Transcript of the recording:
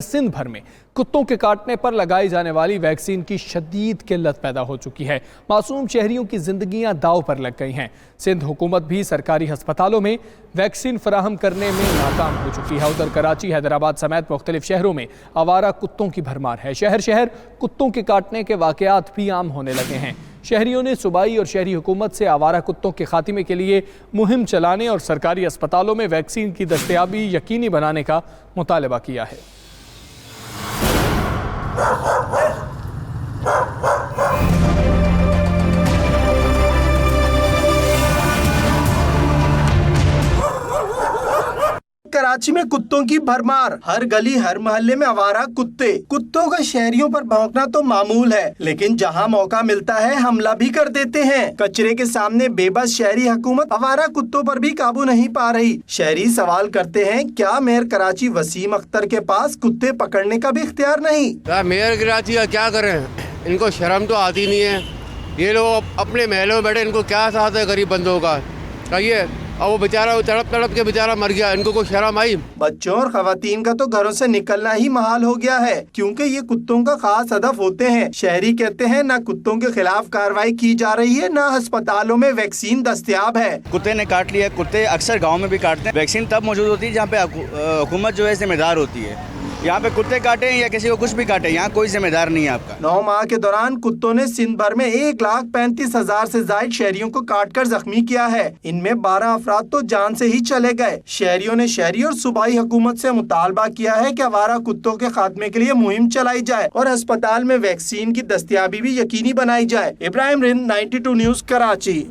सिंध भर में कुत्तों के काटने पर लगाई जाने वाली वैक्सीन की शदीद किल्लत पैदा हो चुकी है। मासूम शहरियों की जिंदगियां दांव पर लग गई हैं। सिंध हुकूमत भी सरकारी अस्पतालों में वैक्सीन फराहम करने में नाकाम हो चुकी है। उधर कराची, हैदराबाद समेत मुख्तलिफ शहरों में आवारा कुत्तों की भरमार है। शहर शहर कुत्तों के काटने के वाकयात भी आम होने लगे हैं। शहरियों ने सूबाई और शहरी हुकूमत से आवारा कुत्तों के खात्मे के लिए मुहिम चलाने और सरकारी अस्पतालों में वैक्सीन की दस्तयाबी यकीनी बनाने का मुतालबा किया है। कराची में कुत्तों की भरमार, हर गली हर मोहल्ले में आवारा कुत्तों का शहरियों पर भौंकना तो मामूल है, लेकिन जहां मौका मिलता है हमला भी कर देते हैं। कचरे के सामने बेबस शहरी हुकूमत आवारा कुत्तों पर भी काबू नहीं पा रही। शहरी सवाल करते हैं, क्या मेयर कराची वसीम अख्तर के पास कुत्ते पकड़ने का भी इख्तियार नहीं? क्या मेयर कराची क्या करें, इनको शर्म तो आती नहीं है। ये लोग अपने महलों में बैठे, इनको क्या साथ है गरीब बंदों का, कहिए। और वो बेचारा तड़प तड़प के बेचारा मर गया, इनको कोई शर्म आई? बच्चों और खवातीन का तो घरों से निकलना ही महाल हो गया है, क्योंकि ये कुत्तों का खास हदफ होते हैं। शहरी कहते हैं, न कुत्तों के खिलाफ कार्रवाई की जा रही है, न अस्पतालों में वैक्सीन दस्तयाब है। कुत्ते ने काट लिया। कुत्ते अक्सर गाँव में भी काटते हैं। वैक्सीन तब मौजूद होती है जहाँ पे हुकूमत जो है जिम्मेदार होती है। यहाँ पे कुत्ते काटे या किसी को कुछ भी काटे, यहाँ कोई जिम्मेदार नहीं है आपका। 9 माह के दौरान कुत्तों ने सिंध भर में 1,35,000 से ज्यादा शहरियों को काटकर जख्मी किया है। इनमें 12 अफराद तो जान से ही चले गए। शहरियों ने शहरी और सूबाई हुकूमत से मुतालबा किया है कि आवारा कुत्तों के खात्मे के लिए मुहिम चलाई जाए और अस्पताल में वैक्सीन की दस्तयाबी भी यकीनी बनाई जाए। इब्राहिम रिंद, 92 न्यूज़, कराची।